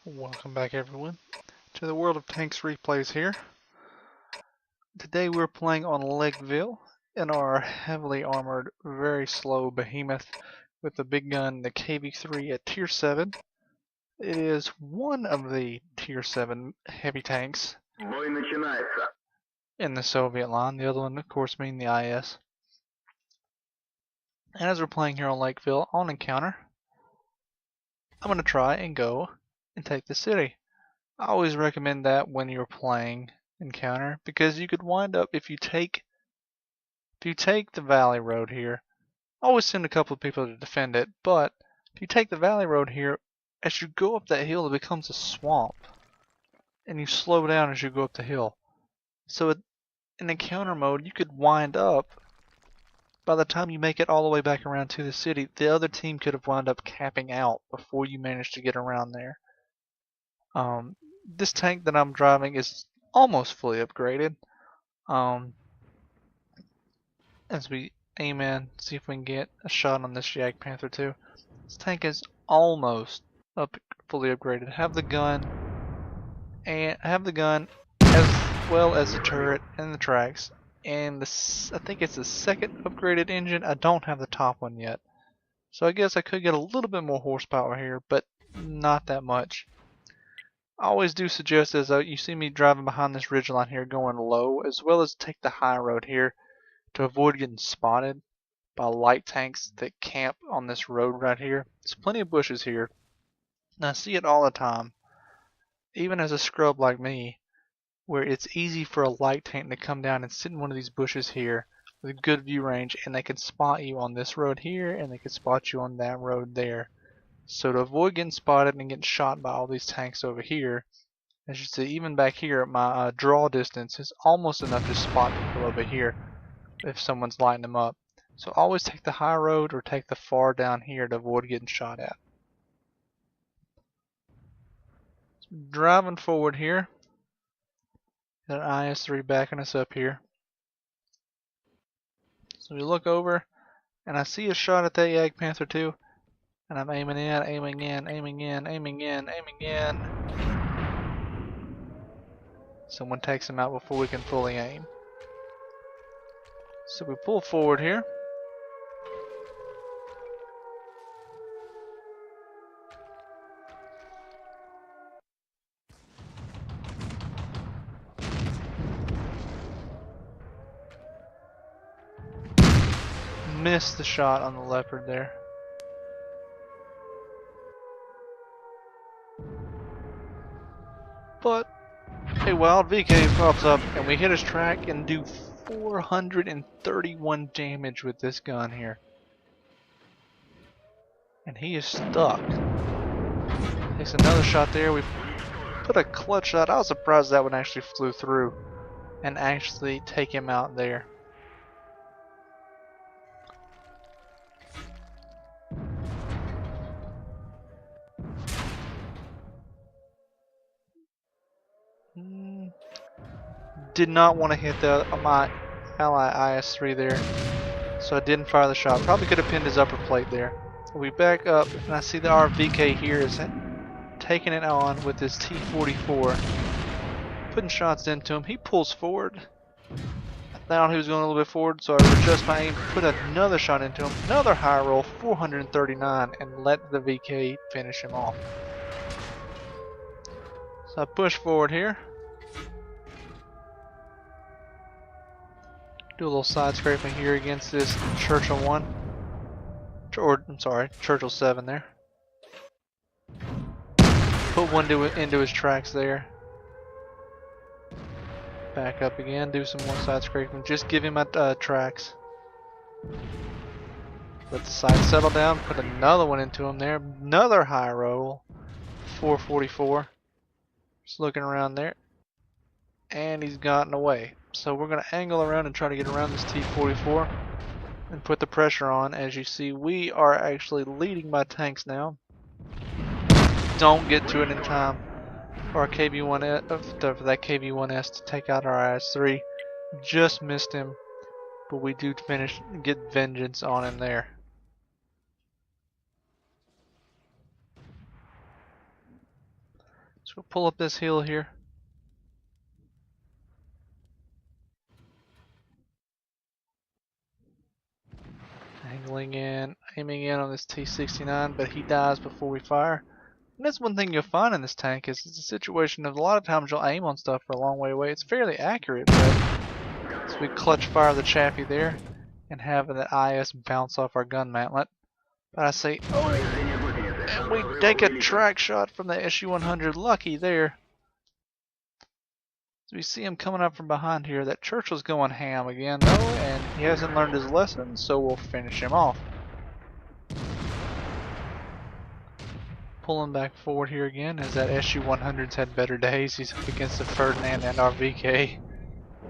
Welcome back everyone to the World of Tanks replays here. Today we're playing on Lakeville in our heavily armored, very slow behemoth with the big gun, the KV-3 at tier 7. It is one of the tier 7 heavy tanks in the Soviet line, the other one of course being the IS. And as we're playing here on Lakeville on encounter, I'm going to try and go and take the city. I always recommend that when you're playing encounter because you could wind up if you take the valley road here. I always send a couple of people to defend it, but if you take the valley road here, as you go up that hill it becomes a swamp and you slow down as you go up the hill. So in encounter mode you could wind up, by the time you make it all the way back around to the city, the other team could have wound up capping out before you managed to get around there. This tank that I'm driving is almost fully upgraded. As we aim in, see if we can get a shot on this Jag Panther 2. This tank is almost fully upgraded. Have the gun as well as the turret and the tracks. And I think it's the second upgraded engine. I don't have the top one yet. So I guess I could get a little bit more horsepower here, but not that much. I always do suggest, as you see me driving behind this ridgeline here, going low, as well as take the high road here to avoid getting spotted by light tanks that camp on this road right here. There's plenty of bushes here, and I see it all the time, even as a scrub like me, where it's easy for a light tank to come down and sit in one of these bushes here with a good view range, and they can spot you on this road here, and they can spot you on that road there. So to avoid getting spotted and getting shot by all these tanks over here, as you see, even back here, my draw distance is almost enough to spot people over here if someone's lighting them up. So always take the high road or take the far down here to avoid getting shot at. So driving forward here, got an IS-3 backing us up here. So we look over and I see a shot at that Jag Panther 2. And I'm aiming in, aiming in, aiming in, aiming in, aiming in. Someone takes him out before we can fully aim. So we pull forward here. Missed the shot on the leopard there. But a wild VK pops up and we hit his track and do 431 damage with this gun here. And he is stuck. Takes another shot there. We put a clutch shot. I was surprised that one actually flew through and actually take him out there. Did not want to hit my ally IS-3 there, so I didn't fire the shot. Probably could have pinned his upper plate there. We back up and I see the RVK here is taking it on with his T-44, putting shots into him. He pulls forward. I thought he was going a little bit forward, so I adjust my aim, put another shot into him, another high roll, 439, and let the VK finish him off. So I push forward here. Do a little side scraping here against this Churchill 1. Or, I'm sorry, Churchill 7 there. Put one into his tracks there. Back up again, do some more side scraping. Just give him tracks. Let the sight settle down, put another one into him there. Another high roll. 444. Just looking around there. And he's gotten away. So we're going to angle around and try to get around this T-44 and put the pressure on. As you see, we are actually leading by tanks now. Don't get to it in time for our KV-1S, for that KV-1S to take out our IS-3. Just missed him, but we do get vengeance on him there. So we'll pull up this hill here. Angling in, aiming in on this T-69, but he dies before we fire. And that's one thing you'll find in this tank is it's a situation of a lot of times you'll aim on stuff for a long way away. It's fairly accurate, but so we clutch fire the Chaffee there and have that IS bounce off our gun mantlet. But I say, oh, and we take a track shot from the SU-100. Lucky there. So we see him coming up from behind here. That Churchill's going ham again, though, and he hasn't learned his lesson, so we'll finish him off. Pulling back forward here again, as that SU-100's had better days. He's up against the Ferdinand and our VK,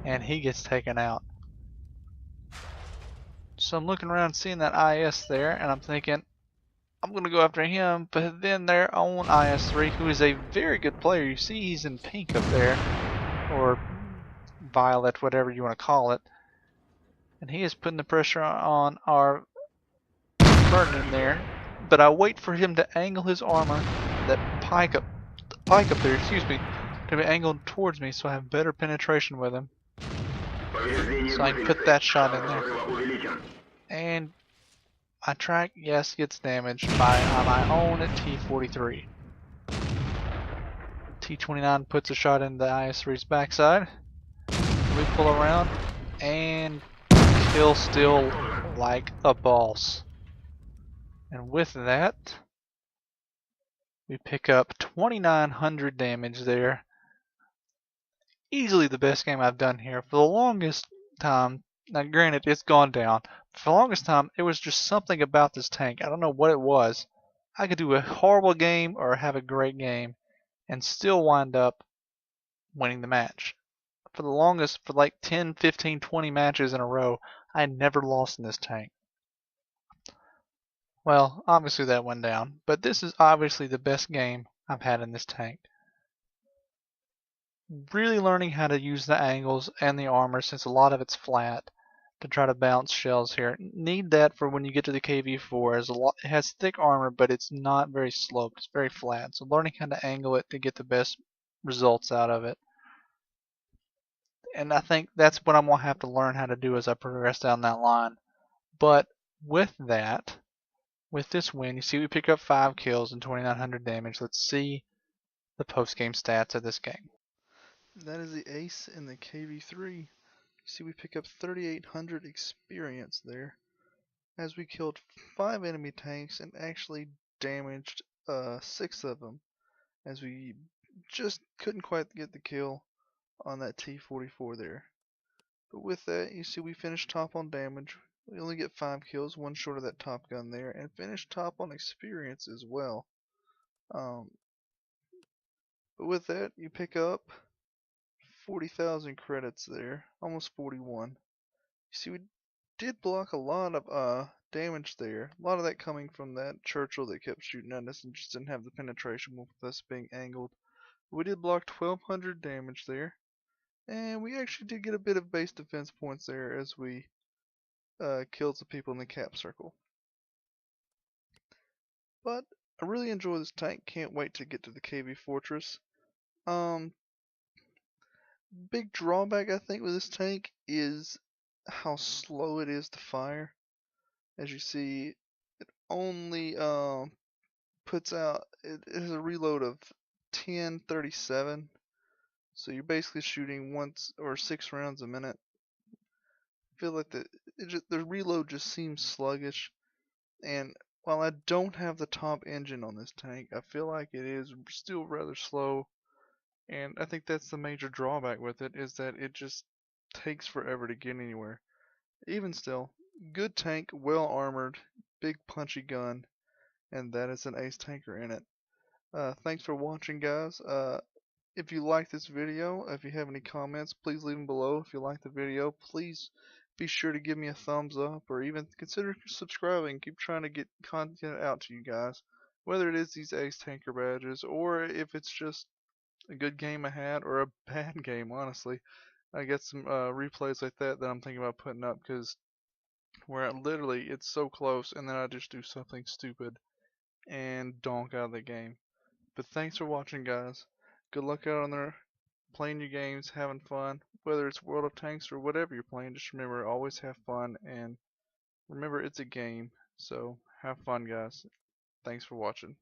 and he gets taken out. So I'm looking around seeing that IS there, and I'm thinking, I'm going to go after him, but then their own IS-3, who is a very good player. You see he's in pink up there, or violet, whatever you want to call it. And he is putting the pressure on our Ferdinand there. But I wait for him to angle his armor, that pike up there, excuse me, to be angled towards me so I have better penetration with him. So I can put that shot in there. And my track, yes, gets damaged by my own T-43. T-29 puts a shot in the IS-3's backside. We pull around and kill still like a boss. And with that, we pick up 2,900 damage there. Easily the best game I've done here. For the longest time, now granted it's gone down, for the longest time it was just something about this tank. I don't know what it was. I could do a horrible game or have a great game and still wind up winning the match. For the longest, for like 10, 15, 20 matches in a row, I had never lost in this tank. Well, obviously that went down, but this is obviously the best game I've had in this tank. Really learning how to use the angles and the armor, since a lot of it's flat, to try to bounce shells here. Need that for when you get to the KV-4. It has thick armor, but it's not very sloped. It's very flat. So learning how to angle it to get the best results out of it. And I think that's what I'm going to have to learn how to do as I progress down that line. But with that, with this win, you see we pick up 5 kills and 2,900 damage. Let's see the post-game stats of this game. That is the ace in the KV-3. You see we pick up 3,800 experience there, as we killed 5 enemy tanks and actually damaged 6 of them, as we just couldn't quite get the kill on that T-44 there. But with that, you see we finished top on damage. We only get 5 kills, 1 short of that top gun there, and finished top on experience as well. But with that, you pick up 40,000 credits there, almost 41. You see, we did block a lot of damage there. A lot of that coming from that Churchill that kept shooting at us and just didn't have the penetration with us being angled. We did block 1,200 damage there, and we actually did get a bit of base defense points there as we killed some people in the cap circle. But I really enjoy this tank. Can't wait to get to the KV Fortress. Big drawback I think with this tank is how slow it is to fire. As you see, it only puts out, it has a reload of 1037, so you're basically shooting once or 6 rounds a minute. I feel like the reload just seems sluggish, and while I don't have the top engine on this tank, I feel like it is still rather slow. And I think that's the major drawback with it, is that it just takes forever to get anywhere. Even still, good tank, well armored, big punchy gun, and that is an ace tanker in it. Thanks for watching, guys. If you like this video, if you have any comments, please leave them below. If you like the video, please be sure to give me a thumbs up, or even consider subscribing. Keep trying to get content out to you guys, whether it is these ace tanker badges, or if it's just a good game I had, or a bad game, honestly. I get some replays like that I'm thinking about putting up, because where literally it's so close and then I just do something stupid and donk out of the game. But thanks for watching, guys. Good luck out on there playing your games, having fun. Whether it's World of Tanks or whatever you're playing, just remember, always have fun, and remember it's a game. So have fun, guys. Thanks for watching.